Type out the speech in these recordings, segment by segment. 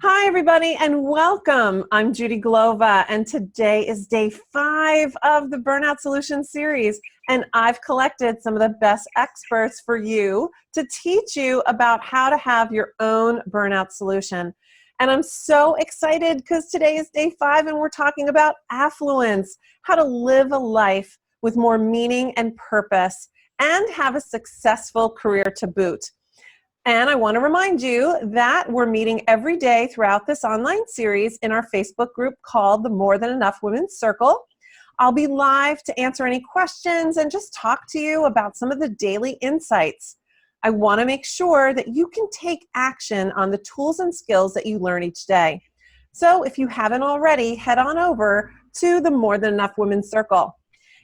Hi, everybody, and welcome. I'm Judi Glova, and today is day 5 of the Burnout Solutions series, and I've collected some of the best experts for you to teach you about how to have your own burnout solution. And I'm so excited because today is day 5, and we're talking about affluence, how to live a life with more meaning and purpose, and have a successful career to boot. And I want to remind you that we're meeting every day throughout this online series in our Facebook group called the More Than Enough Women's Circle. I'll be live to answer any questions and just talk to you about some of the daily insights. I want to make sure that you can take action on the tools and skills that you learn each day. So if you haven't already, head on over to the More Than Enough Women's Circle.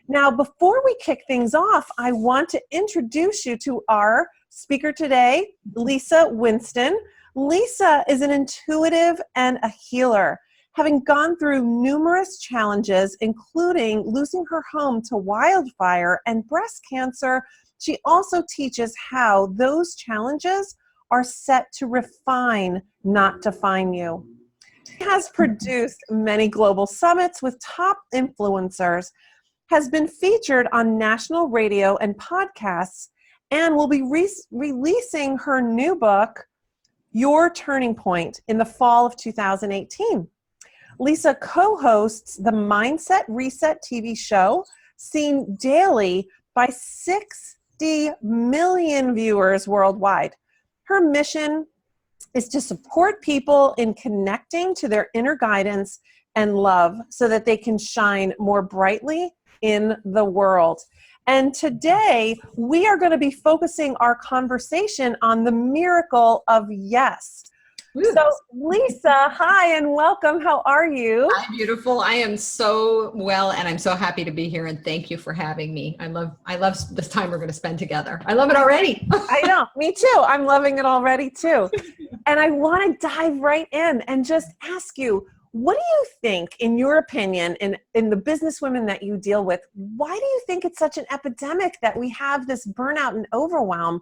Now, before we kick things off, I want to introduce you to our speaker today, Lisa Winston. Lisa is an intuitive and a healer. Having gone through numerous challenges, including losing her home to wildfire and breast cancer, she also teaches how those challenges are set to refine, not define you. She has produced many global summits with top influencers, has been featured on national radio and podcasts, and will be releasing her new book, Your Turning Point, in the fall of 2018. Lisa co-hosts the Mindset Reset TV show, seen daily by 60 million viewers worldwide. Her mission is to support people in connecting to their inner guidance and love so that they can shine more brightly in the world. And today, we are going to be focusing our conversation on the miracle of yes. Woo. So, Lisa, hi and welcome. How are you? Hi, beautiful. I am so well, and I'm so happy to be here, and thank you for having me. I love this time we're going to spend together. I love it already. I know, me too. I'm loving it already too. And I want to dive right in and just ask you, what do you think, in your opinion, in the businesswomen that you deal with, why do you think it's such an epidemic that we have this burnout and overwhelm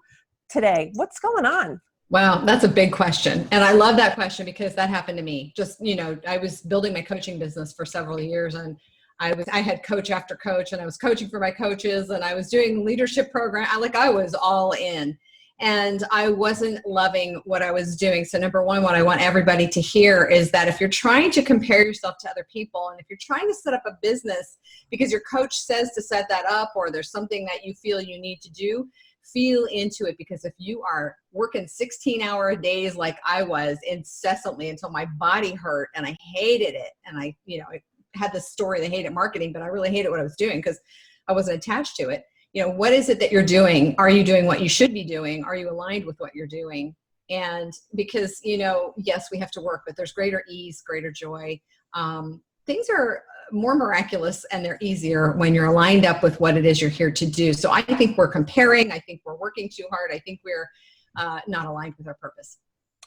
today? What's going on? Wow, that's a big question. And I love that question because that happened to me. Just, I was building my coaching business for several years, and I had coach after coach, and I was coaching for my coaches, and I was doing leadership program. I was all in. And I wasn't loving what I was doing. So number one, what I want everybody to hear is that if you're trying to compare yourself to other people, and if you're trying to set up a business because your coach says to set that up, or there's something that you feel you need to do, feel into it. Because if you are working 16-hour days like I was incessantly until my body hurt and I hated it, and I had this story, the hated marketing, but I really hated what I was doing because I wasn't attached to it. What is it that you're doing? Are you doing what you should be doing? Are you aligned with what you're doing? And because, yes, we have to work, but there's greater ease, greater joy. Things are more miraculous and they're easier when you're aligned up with what it is you're here to do. So I think we're comparing. I think we're working too hard. I think we're not aligned with our purpose.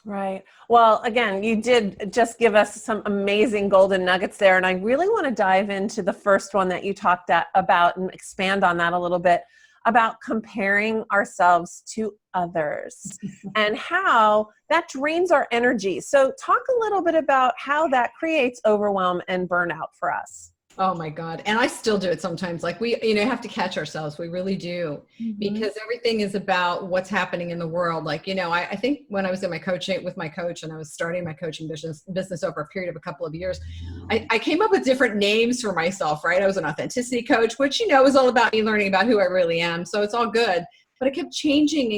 Right. Well, again, you did just give us some amazing golden nuggets there. And I really want to dive into the first one that you talked about and expand on that a little bit, about comparing ourselves to others and how that drains our energy. So talk a little bit about how that creates overwhelm and burnout for us. Oh my God. And I still do it sometimes. We, have to catch ourselves. We really do, because everything is about what's happening in the world. I think when I was in my coaching with my coach and I was starting my coaching business over a period of a couple of years, I came up with different names for myself, right? I was an authenticity coach, which, is all about me learning about who I really am. So it's all good. But I kept changing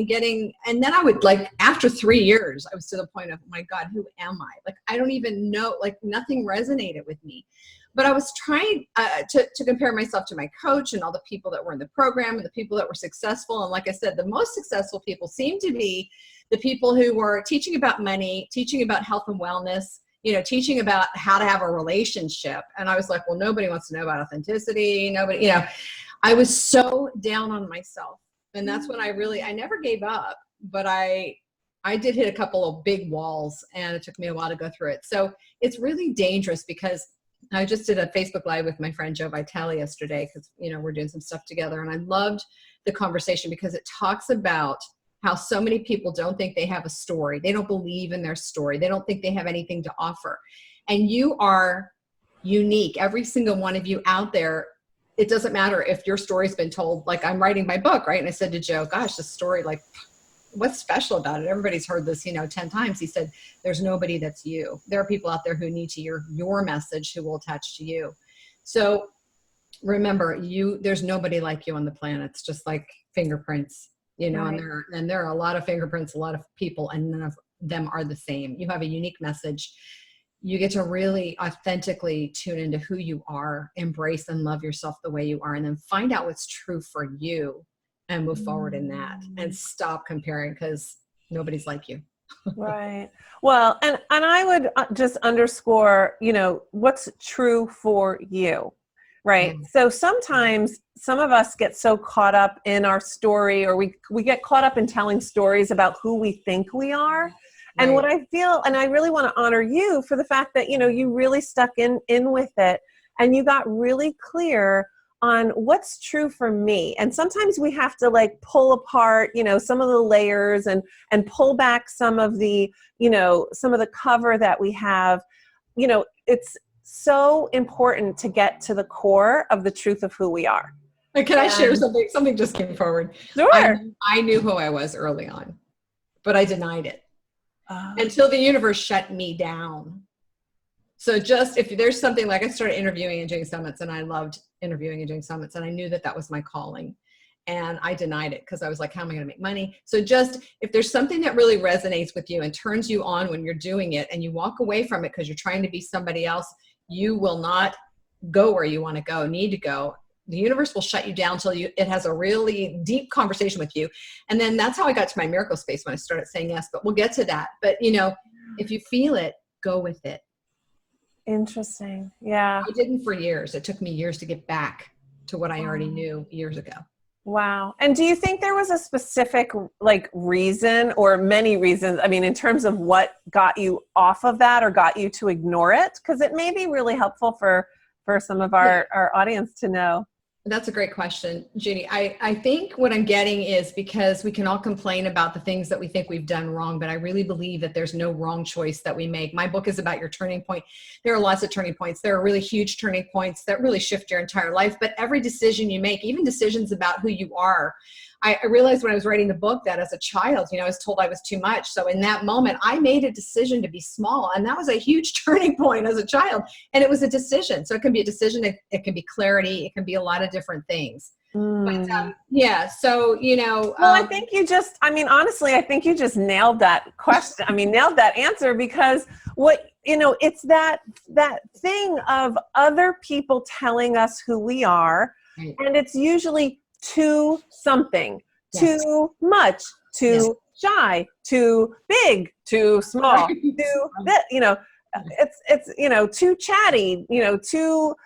and then I would after 3 years, I was to the point of, oh my God, who am I? I don't even know, nothing resonated with me. But I was trying to compare myself to my coach and all the people that were in the program and the people that were successful. And like I said, the most successful people seem to be the people who were teaching about money, teaching about health and wellness, teaching about how to have a relationship. And I was like, well, nobody wants to know about authenticity. Nobody, I was so down on myself. And that's when I never gave up, but I did hit a couple of big walls, and it took me a while to go through it. So it's really dangerous because I just did a Facebook Live with my friend Joe Vitale yesterday because, we're doing some stuff together. And I loved the conversation because it talks about how so many people don't think they have a story. They don't believe in their story. They don't think they have anything to offer. And you are unique. Every single one of you out there, it doesn't matter if your story's been told. Like, I'm writing my book, right? And I said to Joe, gosh, this story, like, what's special about it? Everybody's heard this, 10 times. He said, there's nobody that's you. There are people out there who need to hear your message, who will attach to you. So remember, there's nobody like you on the planet. It's just like fingerprints, Right. and there are a lot of fingerprints, a lot of people, and none of them are the same. You have a unique message. You get to really authentically tune into who you are, embrace and love yourself the way you are, and then find out what's true for you and move forward in that, and stop comparing, because nobody's like you. Right. Well, and I would just underscore, what's true for you. Right. Yeah. So sometimes some of us get so caught up in our story, or we get caught up in telling stories about who we think we are. And Right. what I feel, and I really want to honor you for the fact that, you really stuck in with it, and you got really clear on what's true for me. And sometimes we have to like pull apart, some of the layers, and pull back some of the, some of the cover that we have. It's so important to get to the core of the truth of who we are. Can I share something? Something just came forward. Sure. I knew who I was early on, but I denied it until the universe shut me down. So just if there's something, like, I started interviewing and doing summits, and I loved interviewing and doing summits, and I knew that was my calling, and I denied it because I was like, how am I going to make money? So just if there's something that really resonates with you and turns you on when you're doing it, and you walk away from it because you're trying to be somebody else, you will not go where you want to go, need to go. The universe will shut you down till it has a really deep conversation with you. And then that's how I got to my miracle space, when I started saying yes, but we'll get to that. But if you feel it, go with it. Interesting. Yeah. I didn't for years. It took me years to get back to what I already knew years ago. Wow. And do you think there was a specific reason, or many reasons, in terms of what got you off of that or got you to ignore it? Because it may be really helpful for some of our audience to know. That's a great question, Judi. I think what I'm getting is, because we can all complain about the things that we think we've done wrong, but I really believe that there's no wrong choice that we make. My book is about your turning point. There are lots of turning points. There are really huge turning points that really shift your entire life. But every decision you make, even decisions about who you are, I realized when I was writing the book that as a child, I was told I was too much. So in that moment, I made a decision to be small. And that was a huge turning point as a child. And it was a decision. So it can be a decision. It can be clarity. It can be a lot of different things. But yeah. So, well, I think you just, honestly, I think you just nailed that question. Nailed that answer, because it's that thing of other people telling us who we are. Right. And it's usually too something, too much, too shy, too big, too small, too it's too chatty, too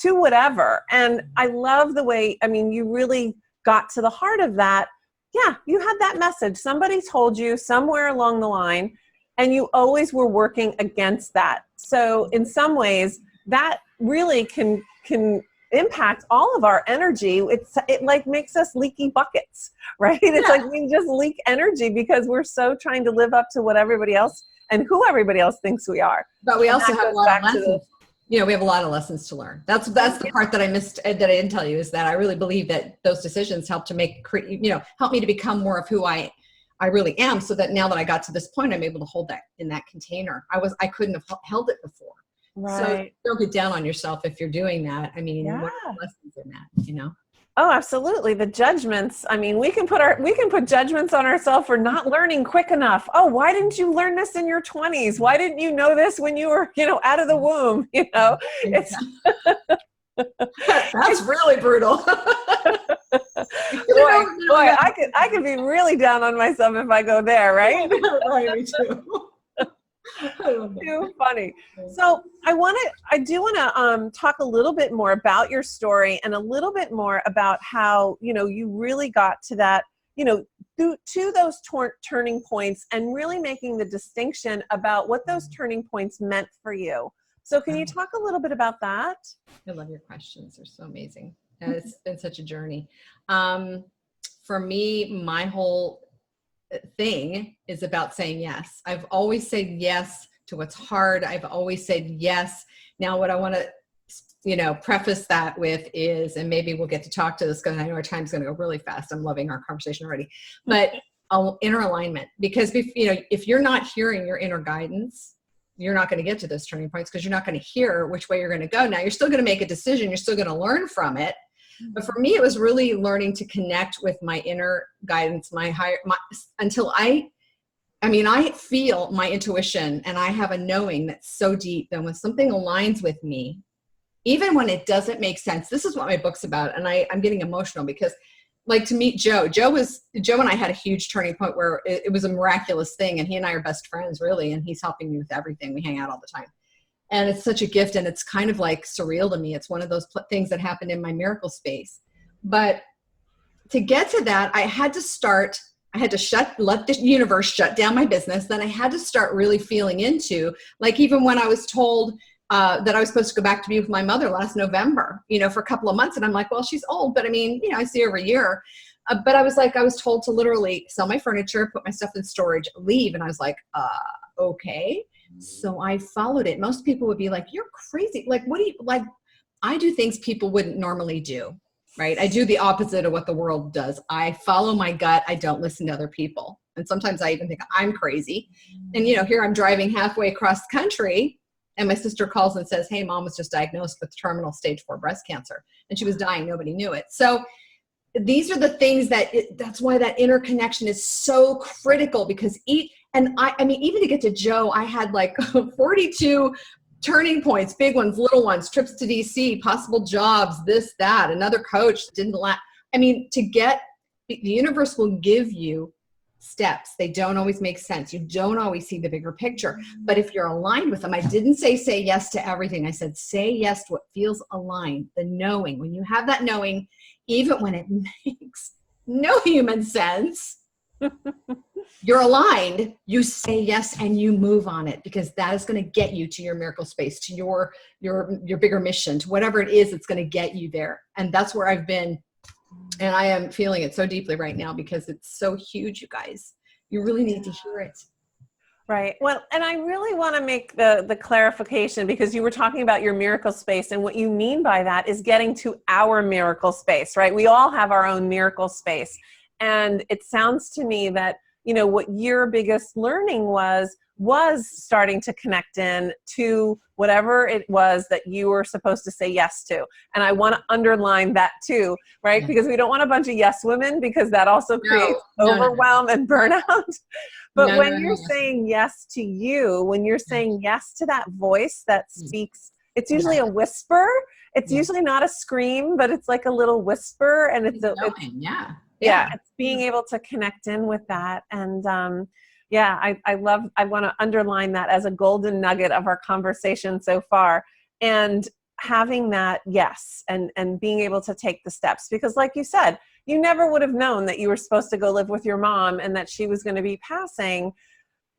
whatever. And I love the way, you really got to the heart of that. Yeah, you had that message. Somebody told you somewhere along the line, and you always were working against that. So in some ways, that really can impact all of our energy. It like makes us leaky buckets, right? It's like we just leak energy because we're so trying to live up to what everybody else and who everybody else thinks we are. But we also have a lot of lessons. We have a lot of lessons to learn. That's the part that I missed, that I didn't tell you, is that I really believe that those decisions help to help me to become more of who I really am, so that now that I got to this point, I'm able to hold that in that container. I couldn't have held it before. Right. So don't get down on yourself if you're doing that. What are the lessons in that, Oh, absolutely. The judgments. We can put judgments on ourselves for not learning quick enough. Oh, why didn't you learn this in your 20s? Why didn't you know this when you were, out of the womb? It's that's really brutal. Boy, I could be really down on myself if I go there, right? Right, me too. Too funny. So I do want to talk a little bit more about your story, and a little bit more about how, you really got to that, to those turning points, and really making the distinction about what those turning points meant for you. So can you talk a little bit about that? I love your questions. They're so amazing. It's been such a journey. For me, my whole thing is about saying yes. I've always said yes to what's hard. I've always said yes. Now, what I want to, preface that with is, and maybe we'll get to talk to this because I know our time's going to go really fast. I'm loving our conversation already, but inner alignment, because if you're not hearing your inner guidance, you're not going to get to those turning points because you're not going to hear which way you're going to go. Now, you're still going to make a decision. You're still going to learn from it. But for me, it was really learning to connect with my inner guidance, until I feel my intuition, and I have a knowing that's so deep that when something aligns with me, even when it doesn't make sense, this is what my book's about. And I'm getting emotional because, like, to meet Joe and I had a huge turning point where it was a miraculous thing. And he and I are best friends, really. And he's helping me with everything. We hang out all the time. And it's such a gift. And it's kind of like surreal to me. It's one of those things that happened in my miracle space. But to get to that, I had to let the universe shut down my business. Then I had to start really feeling into, like, even when I was told that I was supposed to go back to be with my mother last November, for a couple of months. And I'm like, well, she's old, but I see her every year. But I was told to literally sell my furniture, put my stuff in storage, leave. And I was like, okay. So I followed it. Most people would be like, you're crazy. Like, what do you like? I do things people wouldn't normally do, right? I do the opposite of what the world does. I follow my gut. I don't listen to other people. And sometimes I even think I'm crazy. And, here I'm driving halfway across the country, and my sister calls and says, hey, mom was just diagnosed with terminal stage 4 breast cancer. And she was dying. Nobody knew it. So these are the things that's why that inner connection is so critical, because even to get to Joe, I had like 42 turning points, big ones, little ones, trips to DC, possible jobs, this, that, another coach didn't last. The universe will give you steps. They don't always make sense. You don't always see the bigger picture. But if you're aligned with them, I didn't say yes to everything. I said, say yes to what feels aligned, the knowing. When you have that knowing, even when it makes no human sense, you're aligned, you say yes and you move on it, because that is going to get you to your miracle space, to your bigger mission, to whatever it is that's going to get you there. And that's where I've been. And I am feeling it so deeply right now because it's so huge, you guys. You really need to hear it. Right. Well, and I really want to make the clarification, because you were talking about your miracle space, and what you mean by that is getting to our miracle space, right? We all have our own miracle space. And it sounds to me that, what your biggest learning was starting to connect in to whatever it was that you were supposed to say yes to. And I want to underline that too, right? Because we don't want a bunch of yes women, because that also creates overwhelm and burnout. But when you're saying yes to you, when you're saying yes to that voice that speaks, it's usually a whisper. It's usually not a scream, but it's like a little whisper. And it's being able to connect in with that. And I want to underline that as a golden nugget of our conversation so far. And having that yes, and being able to take the steps, because like you said, you never would have known that you were supposed to go live with your mom and that she was going to be passing.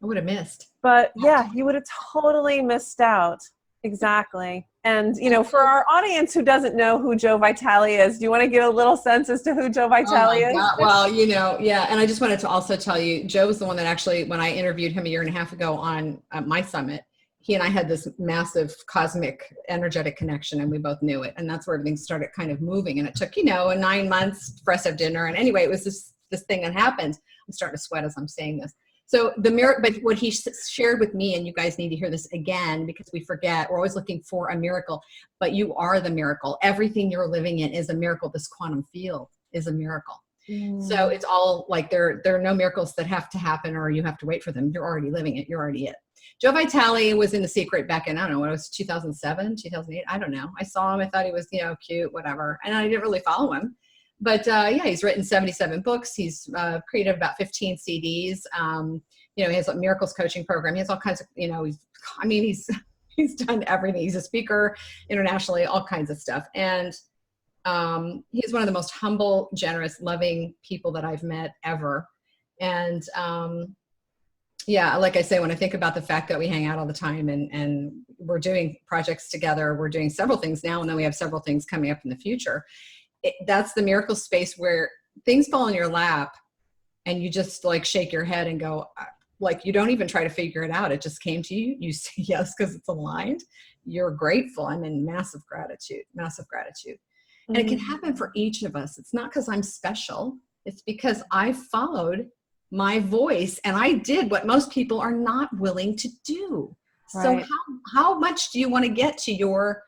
I would have missed. But you would have totally missed out. Exactly. And, for our audience who doesn't know who Joe Vitale is, do you want to give a little sense as to who Joe Vitale is? Well, and I just wanted to also tell you, Joe was the one that actually, when I interviewed him a year and a half ago on my summit, he and I had this massive cosmic energetic connection, and we both knew it. And that's where everything started kind of moving. And it took, 9 months for us to have dinner. And anyway, it was this thing that happened. I'm starting to sweat as I'm saying this. So but what he shared with me, and you guys need to hear this again, because we forget, we're always looking for a miracle, but you are the miracle. Everything you're living in is a miracle. This quantum field is a miracle. So it's all like, there are no miracles that have to happen or you have to wait for them. You're already living it. You're already it. Joe Vitale was in The Secret back in, I don't know, it was 2007, 2008. I don't know. I saw him. I thought he was, cute, whatever. And I didn't really follow him. But he's written 77 books. He's created about 15 CDs. He has a miracles coaching program. He has all kinds of, he's done everything. He's a speaker internationally, all kinds of stuff. And he's one of the most humble, generous, loving people that I've met ever. And like I say, when I think about the fact that we hang out all the time and we're doing projects together, we're doing several things now, and then we have several things coming up in the future. That's the miracle space where things fall in your lap and you just like shake your head and go, like, you don't even try to figure it out. It just came to you. You say yes because it's aligned. You're grateful. I'm in massive gratitude, massive gratitude. And it can happen for each of us. It's not because I'm special. It's because I followed my voice and I did what most people are not willing to do. Right. So how much do you want to get to your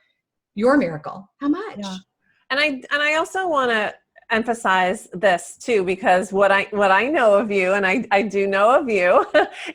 miracle? How much? Yeah. And I also want to emphasize this too, because what I know of you, and I do know of you,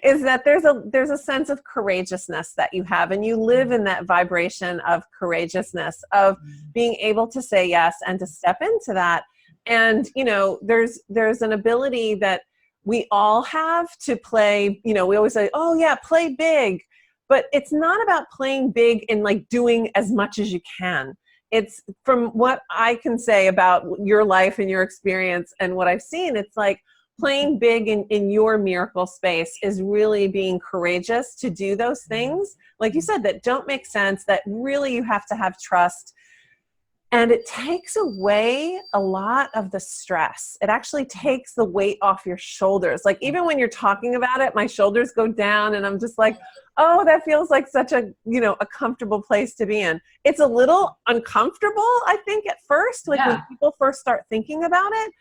is that there's a sense of courageousness that you have, and you live in that vibration of courageousness, of being able to say yes and to step into that. And, you know, there's an ability that we all have to play, you know, we always say, oh yeah, play big, but it's not about playing big and like doing as much as you can. It's, from what I can say about your life and your experience and what I've seen, it's like playing big in your miracle space is really being courageous to do those things, like you said, that don't make sense, that really you have to have trust. And it takes away a lot of the stress. It actually takes the weight off your shoulders. Like, even when you're talking about it, my shoulders go down and I'm just like, oh, that feels like such a, you know, a comfortable place to be in. It's a little uncomfortable, I think, at first, like when people first start thinking about it,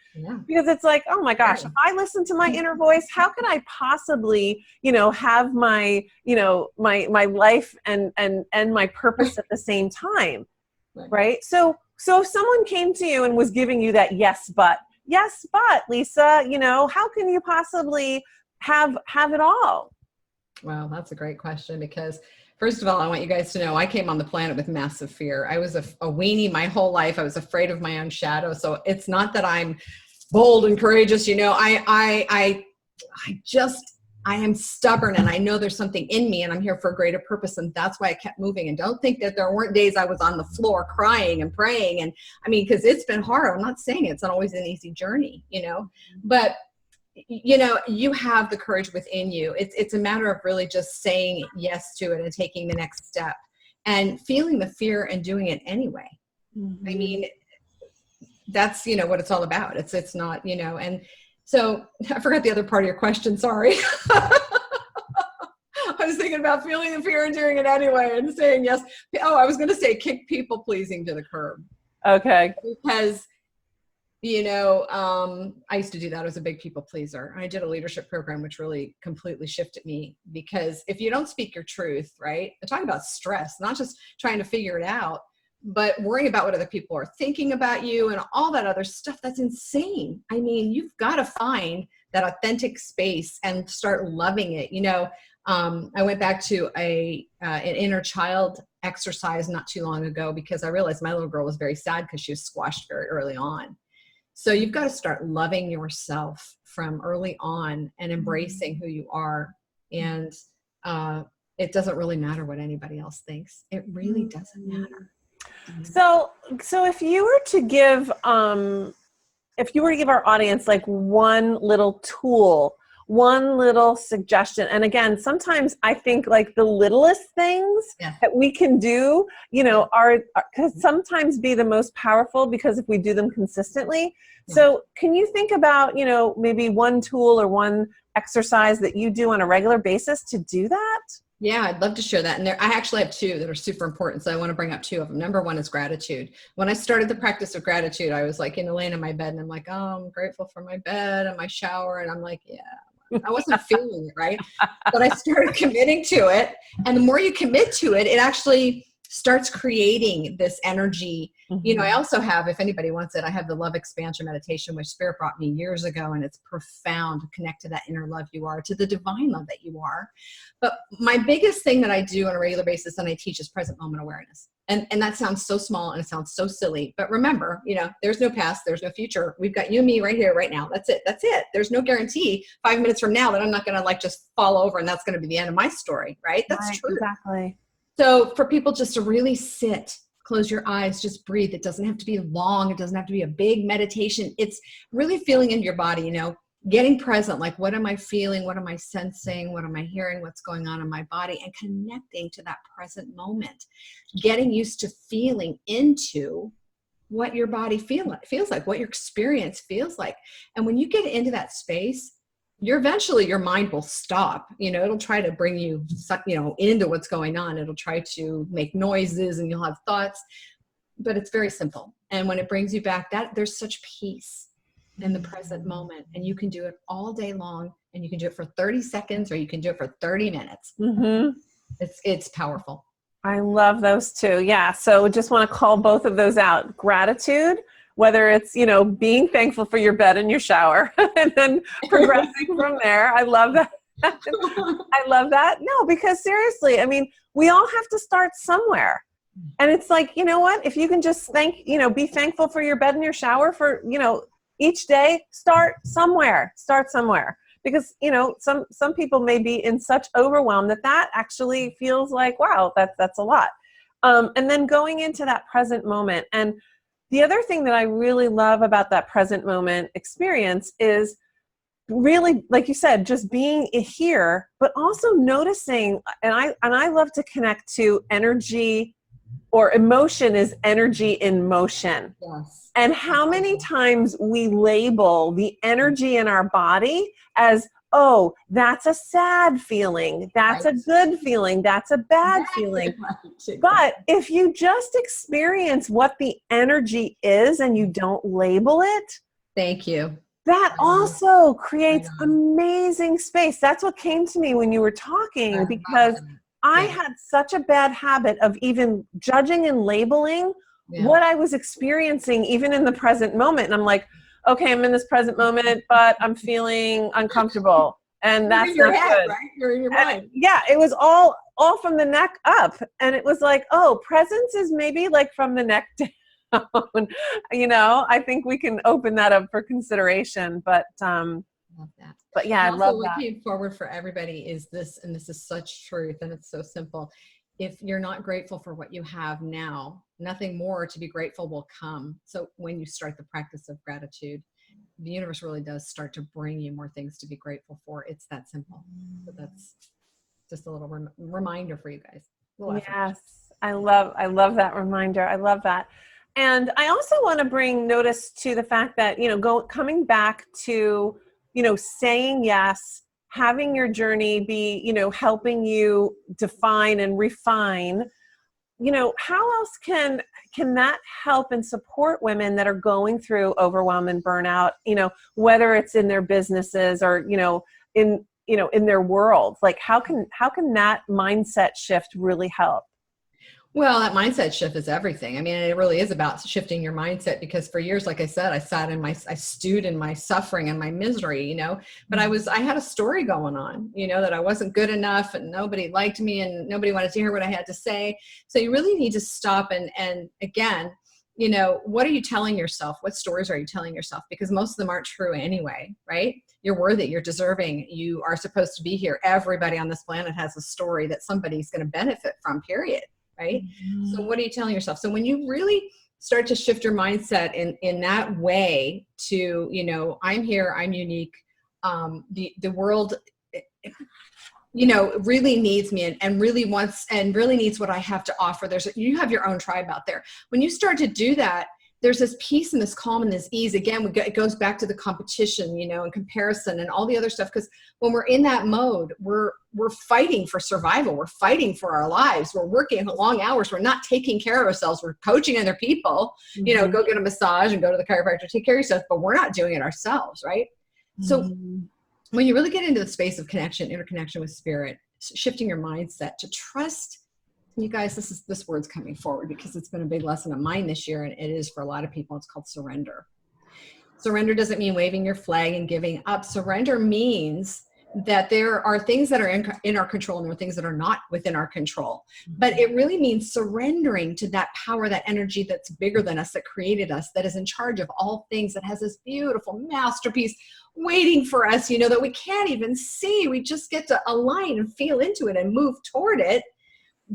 because it's like, oh my gosh, if I listen to my inner voice, how could I possibly, you know, have my, you know, my life and my purpose at the same time? Right. So if someone came to you and was giving you that yes, but Lisa, you know, how can you possibly have it all? Wow, that's a great question, because first of all, I want you guys to know I came on the planet with massive fear. I was a weenie my whole life. I was afraid of my own shadow. So it's not that I'm bold and courageous. You know, I am stubborn, and I know there's something in me, and I'm here for a greater purpose. And that's why I kept moving. And don't think that there weren't days I was on the floor crying and praying. And I mean, because it's been hard. I'm not saying it's not always an easy journey, you know, but you know, you have the courage within you. It's a matter of really just saying yes to it and taking the next step and feeling the fear and doing it anyway. I mean, that's, you know, what it's all about. It's not, you know, and so I forgot the other part of your question. Sorry. I was thinking about feeling the fear and doing it anyway and saying yes. Oh, I was going to say kick people pleasing to the curb. Okay. Because, you know, I used to do that. I was a big people pleaser. I did a leadership program, which really completely shifted me, because if you don't speak your truth, right? I'm talking about stress, not just trying to figure it out, but worrying about what other people are thinking about you and all that other stuff. That's insane. I mean, you've got to find that authentic space and start loving it. You know, I went back to an inner child exercise not too long ago, because I realized my little girl was very sad because she was squashed very early on. So you've got to start loving yourself from early on and embracing who you are. And it doesn't really matter what anybody else thinks. It really doesn't matter. So if you were to give our audience like one little tool, one little suggestion, and again, sometimes I think like the littlest things that we can do, you know, are can sometimes be the most powerful, because if we do them consistently. So can you think about, you know, maybe one tool or one exercise that you do on a regular basis to do that? Yeah, I'd love to share that. And I actually have two that are super important. So I want to bring up two of them. Number one is gratitude. When I started the practice of gratitude, I was like, you know, laying in my bed and I'm like, oh, I'm grateful for my bed and my shower. And I'm like, yeah, I wasn't feeling it, right? But I started committing to it. And the more you commit to it, it actually starts creating this energy. You know, I also have, if anybody wants it, I have the love expansion meditation, which Spirit brought me years ago. And it's profound to connect to that inner love you are, to the divine love that you are. But my biggest thing that I do on a regular basis and I teach is present moment awareness. And that sounds so small and it sounds so silly. But remember, you know, there's no past, there's no future. We've got you and me right here, right now. That's it. That's it. There's no guarantee 5 minutes from now that I'm not going to like just fall over and that's going to be the end of my story, right? That's true. Exactly. So for people just to really sit, close your eyes, just breathe. It doesn't have to be long. It doesn't have to be a big meditation. It's really feeling into your body, you know, getting present. Like, what am I feeling? What am I sensing? What am I hearing? What's going on in my body? And connecting to that present moment, getting used to feeling into what your body feels like, what your experience feels like. And when you get into that space, eventually your mind will stop. It'll try to bring you, into what's going on. It'll try to make noises and you'll have thoughts, but it's very simple. And when it brings you back, there's such peace in the present moment, and you can do it all day long, and you can do it for 30 seconds or you can do it for 30 minutes. Mm-hmm. It's powerful. I love those too. Yeah. So just want to call both of those out. Gratitude, whether it's, being thankful for your bed and your shower and then progressing from there. I love that. I love that. No, because seriously, I mean, we all have to start somewhere. And it's like, you know what, if you can just be thankful for your bed and your shower for, each day, start somewhere. Because, some people may be in such overwhelm that actually feels like, wow, that's a lot. And then going into that present moment. And the other thing that I really love about that present moment experience is really, like you said, just being here, but also noticing, and I love to connect to energy, or emotion is energy in motion. Yes. And how many times we label the energy in our body as, oh, that's a sad feeling, that's a good feeling, that's a bad feeling. But if you just experience what the energy is and you don't label it, thank you. That also creates amazing space. That's what came to me when you were talking, because I had such a bad habit of even judging and labeling what I was experiencing, even in the present moment. And I'm like, okay, I'm in this present moment, but I'm feeling uncomfortable. And that's not good. Right? You're in your mind. Yeah, it was all from the neck up. And it was like, oh, presence is maybe like from the neck down. I think we can open that up for consideration. But love that. But yeah, I love that. What came forward for everybody is this, and this is such truth, and it's so simple. If you're not grateful for what you have now, nothing more to be grateful will come. So when you start the practice of gratitude, the universe really does start to bring you more things to be grateful for. It's that simple. So that's just a little reminder for you guys. Yes, I love that reminder. I love that. And I also want to bring notice to the fact that, coming back to, saying yes, having your journey be, helping you define and refine, how else can that help and support women that are going through overwhelm and burnout, whether it's in their businesses or, in their world? Like, how can that mindset shift really help? Well, that mindset shift is everything. I mean, it really is about shifting your mindset, because for years, like I said, I stewed in my suffering and my misery, but I had a story going on, that I wasn't good enough and nobody liked me and nobody wanted to hear what I had to say. So you really need to stop. And again, what are you telling yourself? What stories are you telling yourself? Because most of them aren't true anyway, right? You're worthy, you're deserving, you are supposed to be here. Everybody on this planet has a story that somebody's going to benefit from, period. Right? Mm-hmm. So what are you telling yourself? So when you really start to shift your mindset in that way to, I'm here, I'm unique. The world, really needs me and really wants and really needs what I have to offer. You have your own tribe out there. When you start to do that, there's this peace and this calm and this ease. Again, it goes back to the competition, and comparison and all the other stuff. Because when we're in that mode, we're fighting for survival. We're fighting for our lives. We're working long hours. We're not taking care of ourselves. We're coaching other people, go get a massage and go to the chiropractor, take care of yourself, but we're not doing it ourselves, right? Mm-hmm. So when you really get into the space of connection, interconnection with spirit, shifting your mindset to trust. You guys, this word's coming forward because it's been a big lesson of mine this year, and it is for a lot of people. It's called surrender. Surrender doesn't mean waving your flag and giving up. Surrender means that there are things that are in our control and there are things that are not within our control. But it really means surrendering to that power, that energy that's bigger than us, that created us, that is in charge of all things, that has this beautiful masterpiece waiting for us, that we can't even see. We just get to align and feel into it and move toward it.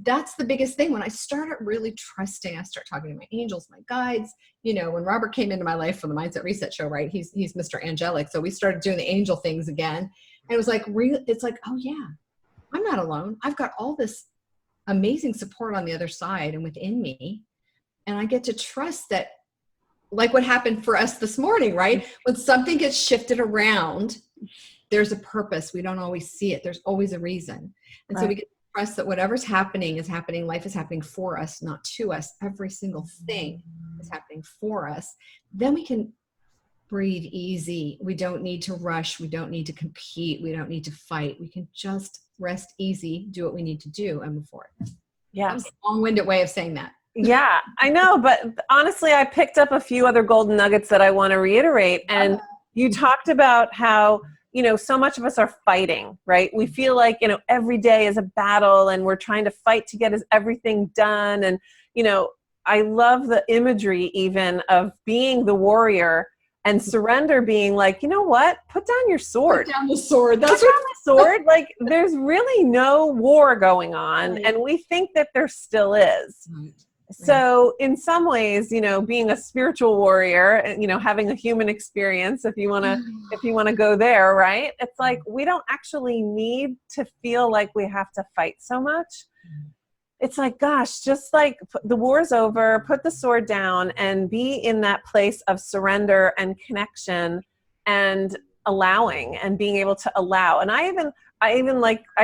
That's the biggest thing. When I started really trusting, I start talking to my angels, my guides. When Robert came into my life for the Mindset Reset show, right? He's Mr. Angelic. So we started doing the angel things again. And it was like, it's like, oh yeah, I'm not alone. I've got all this amazing support on the other side and within me. And I get to trust that like what happened for us this morning, right? When something gets shifted around, there's a purpose. We don't always see it. There's always a reason. And so we get to trust that whatever's happening is happening. Life is happening for us, not to us. Every single thing is happening for us. Then we can breathe easy. We don't need to rush. We don't need to compete. We don't need to fight. We can just rest easy, do what we need to do, and move forward. Yeah. That was a long-winded way of saying that. Yeah, I know. But honestly, I picked up a few other golden nuggets that I want to reiterate. And you talked about how, so much of us are fighting, right? We feel like, every day is a battle and we're trying to fight to get everything done. And, I love the imagery even of being the warrior and surrender being like, you know what? Put down your sword. Put down the sword. That's Put down the sword. Like there's really no war going on. And we think that there still is. Right. So in some ways, being a spiritual warrior, having a human experience, if you want to go there, right? It's like, we don't actually need to feel like we have to fight so much. It's like, gosh, just like the war's over, put the sword down and be in that place of surrender and connection and allowing and being able to allow. And I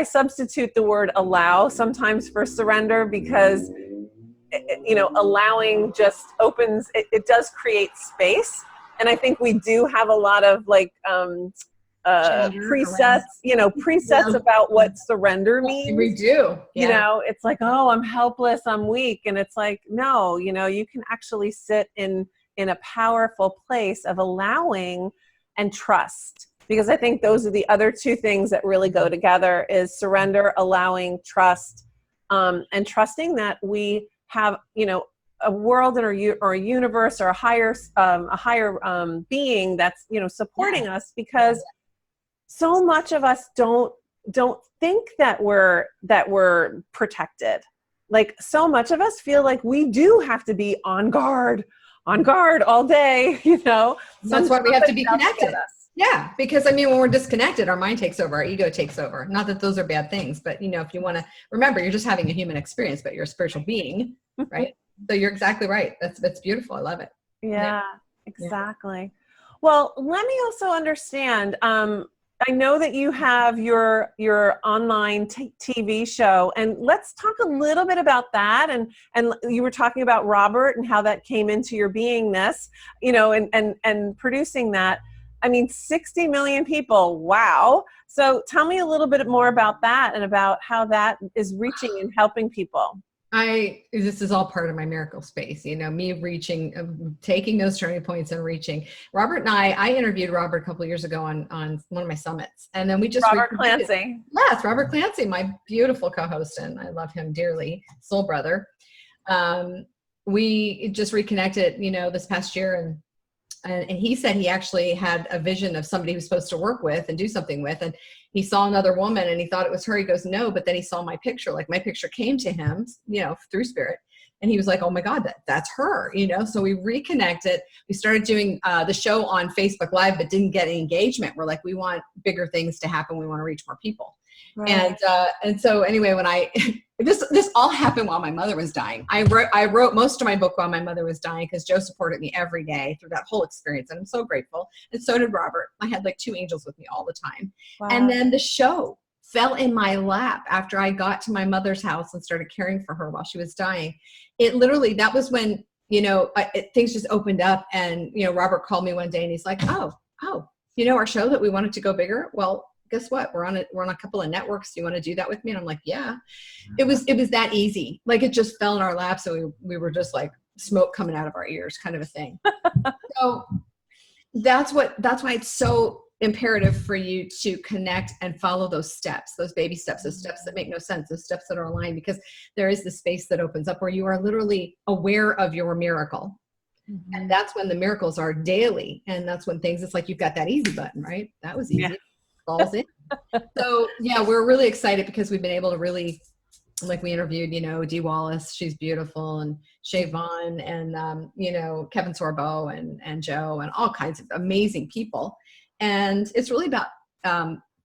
substitute the word allow sometimes for surrender because allowing just opens, it does create space. And I think we do have a lot of presets about what surrender means. We do. Yeah. It's like, oh, I'm helpless, I'm weak. And it's like, no, you can actually sit in a powerful place of allowing and trust. Because I think those are the other two things that really go together is surrender, allowing, trust, and trusting that we have, a world or a universe or a higher being that's, supporting us, because so much of us don't think that we're protected. Like so much of us feel like we do have to be on guard all day, That's why we have to be connected. Yeah, because when we're disconnected, our mind takes over, our ego takes over. Not that those are bad things, but if you want to remember, you're just having a human experience, but you're a spiritual being, right? So you're exactly right. That's beautiful. I love it. Yeah, exactly. Yeah. Well, let me also understand. I know that you have your online TV show, and let's talk a little bit about that. And you were talking about Robert and how that came into your beingness, and producing that. 60 million people. Wow. So tell me a little bit more about that and about how that is reaching and helping people. This is all part of my miracle space, me reaching, taking those turning points and reaching. Robert and I interviewed Robert a couple of years ago on one of my summits. And then we just Robert Clancy. Yes, Robert Clancy, my beautiful co-host, and I love him dearly, soul brother. We just reconnected, this past year, and he said he actually had a vision of somebody he was supposed to work with and do something with. And he saw another woman and he thought it was her. He goes, no, but then he saw my picture, like my picture came to him, through spirit. And he was like, oh my God, that's her, So we reconnected. We started doing the show on Facebook Live, but didn't get any engagement. We're like, we want bigger things to happen. We want to reach more people. Right. And so anyway, when this all happened while my mother was dying. I wrote most of my book while my mother was dying because Joe supported me every day through that whole experience. And I'm so grateful. And so did Robert. I had like 2 angels with me all the time. Wow. And then the show fell in my lap after I got to my mother's house and started caring for her while she was dying. It literally, that was when, things just opened up. And, Robert called me one day and he's like, oh, our show that we wanted to go bigger. Well, guess what? We're on a couple of networks. Do you want to do that with me? And I'm like, yeah. It was that easy. Like it just fell in our laps. So we were just like smoke coming out of our ears kind of a thing. So that's why it's so imperative for you to connect and follow those steps, those baby steps, those steps that make no sense, those steps that are aligned, because there is the space that opens up where you are literally aware of your miracle. Mm-hmm. And that's when the miracles are daily. And that's when it's like, you've got that easy button, right? That was easy. Yeah. Falls in. So yeah, we're really excited because we've been able to really, like we interviewed, Dee Wallace, she's beautiful, and Shay Vaughn, and Kevin Sorbo and Joe, and all kinds of amazing people. And it's really about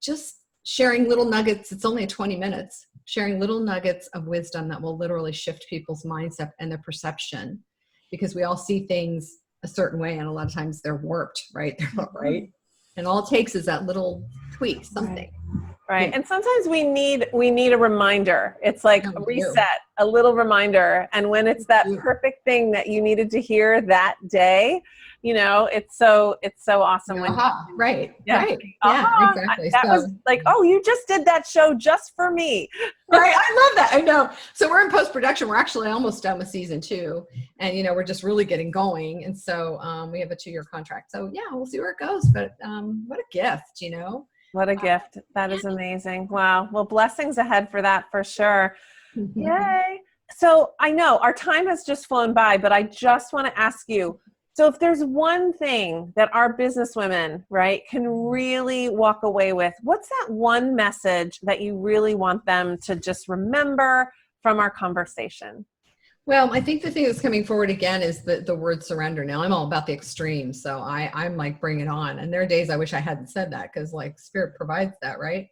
just sharing little nuggets. It's only 20 minutes, sharing little nuggets of wisdom that will literally shift people's mindset and their perception, because we all see things a certain way. And a lot of times they're warped, right? They're not right. And all it takes is that little tweak, something. Right. And sometimes we need a reminder. It's like a reset, a little reminder. And when it's that perfect thing that you needed to hear that day, it's so awesome. Right. Yeah, exactly. That was like, oh, you just did that show just for me. Right. I love that. I know. So we're in post-production. We're actually almost done with season 2. And, we're just really getting going. And so we have a 2-year contract. So yeah, we'll see where it goes. But what a gift, What a gift. That is amazing. Wow. Well, blessings ahead for that for sure. Yay. So I know our time has just flown by, but I just want to ask you, so if there's one thing that our businesswomen, right, can really walk away with, what's that one message that you really want them to just remember from our conversation? Well, I think the thing that's coming forward again is the word surrender. Now I'm all about the extremes. So I'm like, bring it on. And there are days I wish I hadn't said that, because like spirit provides that, right?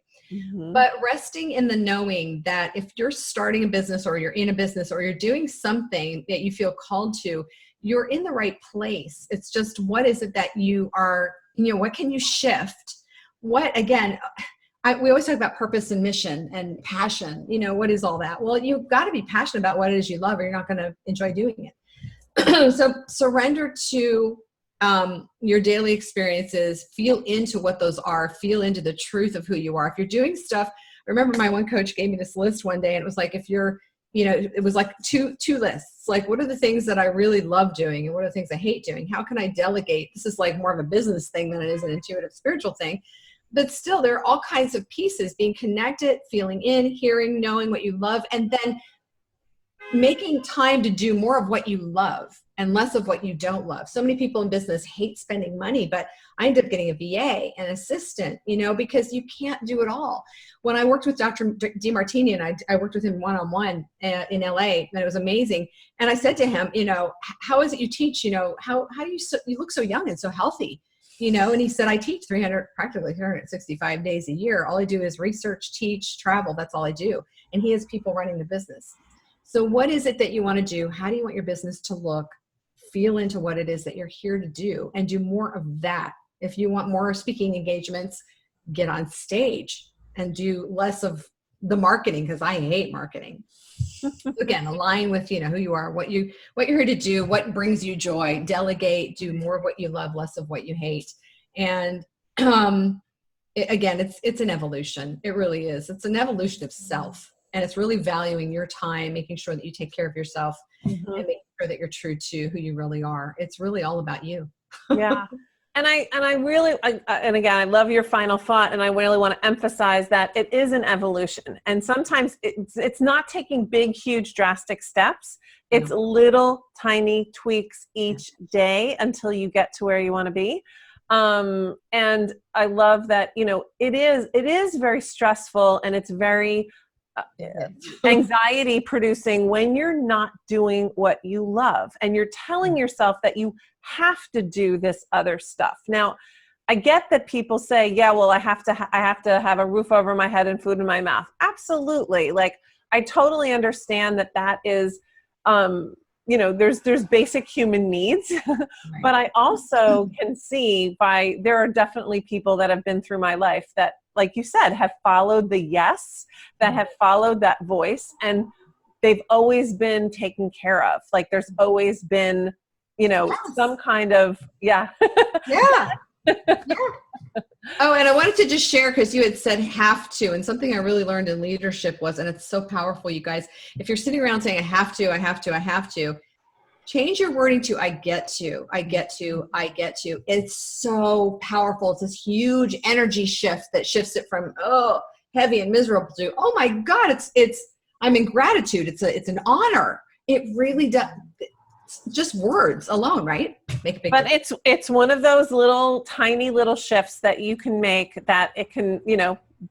But resting in the knowing that if you're starting a business, or you're in a business, or you're doing something that you feel called to, you're in the right place. It's just, what is it that you are, what can you shift? What, again, we always talk about purpose and mission and passion. What is all that? Well, you've got to be passionate about what it is you love, or you're not going to enjoy doing it. So surrender to your daily experiences, feel into what those are, feel into the truth of who you are. If you're doing stuff, I remember my one coach gave me this list one day, and it was like, if you're, it was like two lists. Like, what are the things that I really love doing, and what are the things I hate doing? How can I delegate? This is like more of a business thing than it is an intuitive spiritual thing. But still, there are all kinds of pieces: being connected, feeling in, hearing, knowing what you love, and then making time to do more of what you love and less of what you don't love. So many people in business hate spending money, but I ended up getting a VA, an assistant, because you can't do it all. When I worked with Dr. DeMartini, and I worked with him one-on-one in LA, and it was amazing. And I said to him, how is it you teach? How do you look so young and so healthy? And he said, I teach practically 365 days a year. All I do is research, teach, travel. That's all I do. And he has people running the business. So what is it that you want to do? How do you want your business to look? Feel into what it is that you're here to do, and do more of that. If you want more speaking engagements, get on stage and do less of the marketing, because I hate marketing. Again, align with, who you are, what you're here to do, what brings you joy. Delegate, do more of what you love, less of what you hate. And again, it's an evolution. It really is. It's an evolution of self. And it's really valuing your time, making sure that you take care of yourself, and making sure that you're true to who you really are. It's really all about you. Yeah. And I really, and again, I love your final thought, and I really want to emphasize that it is an evolution. And sometimes it's not taking big, huge, drastic steps. It's little tiny tweaks each day until you get to where you want to be. And I love that, it is very stressful, and it's very anxiety producing when you're not doing what you love, and you're telling yourself that you have to do this other stuff. Now, I get that people say, yeah, well, I have to have a roof over my head and food in my mouth. Absolutely. Like, I totally understand that is, there's basic human needs, but I also can see there are definitely people that have been through my life that, like you said, have followed the yes, that have followed that voice, and they've always been taken care of. Like, there's always been, some kind of, yeah. Oh, and I wanted to just share, because you had said have to, and something I really learned in leadership was, and it's so powerful, you guys, if you're sitting around saying, I have to, change your wording to, I get to. It's so powerful. It's this huge energy shift that shifts it from, heavy and miserable to, oh my God, I'm in gratitude. It's an honor. It really does. Just words alone, right? Make a big difference. It's one of those tiny little shifts that you can make, that it can,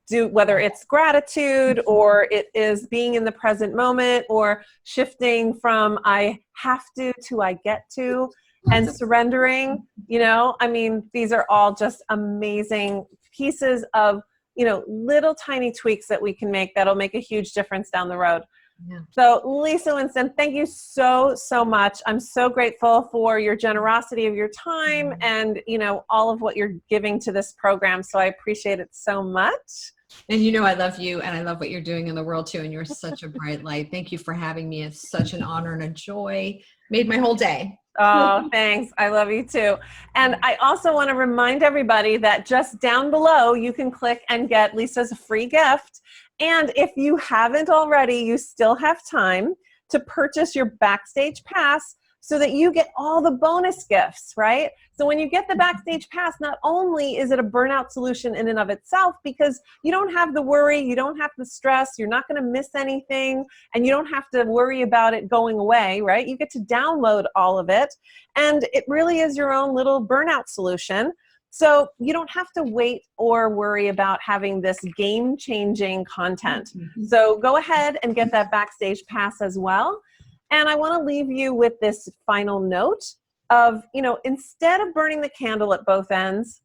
do, whether it's gratitude, or it is being in the present moment, or shifting from I have to I get to, and surrendering, these are all just amazing pieces of, little tiny tweaks that we can make that'll make a huge difference down the road. Yeah. So Lisa Winston, thank you so, so much. I'm so grateful for your generosity of your time and, you know, all of what you're giving to this program. So I appreciate it so much. And you know, I love you and I love what you're doing in the world too. And you're such a bright light. Thank you for having me. It's such an honor and a joy. Made my whole day. Oh, thanks. I love you too. And I also want to remind everybody that just down below, you can click and get Lisa's free gift. And if you haven't already, you still have time to purchase your backstage pass so that you get all the bonus gifts, right? So when you get the backstage pass, not only is it a burnout solution in and of itself, because you don't have the worry, you don't have the stress, you're not going to miss anything, and you don't have to worry about it going away, right? You get to download all of it, and it really is your own little burnout solution. So you don't have to wait or worry about having this game-changing content. So go ahead and get that backstage pass as well. And I want to leave you with this final note of, you know, instead of burning the candle at both ends,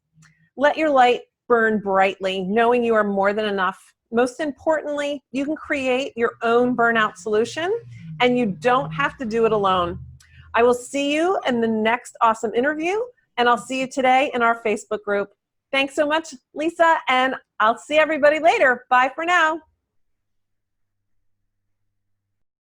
let your light burn brightly, knowing you are more than enough. Most importantly, you can create your own burnout solution, and you don't have to do it alone. I will see you in the next awesome interview, and I'll see you today in our Facebook group. Thanks so much, Lisa, and I'll see everybody later. Bye for now.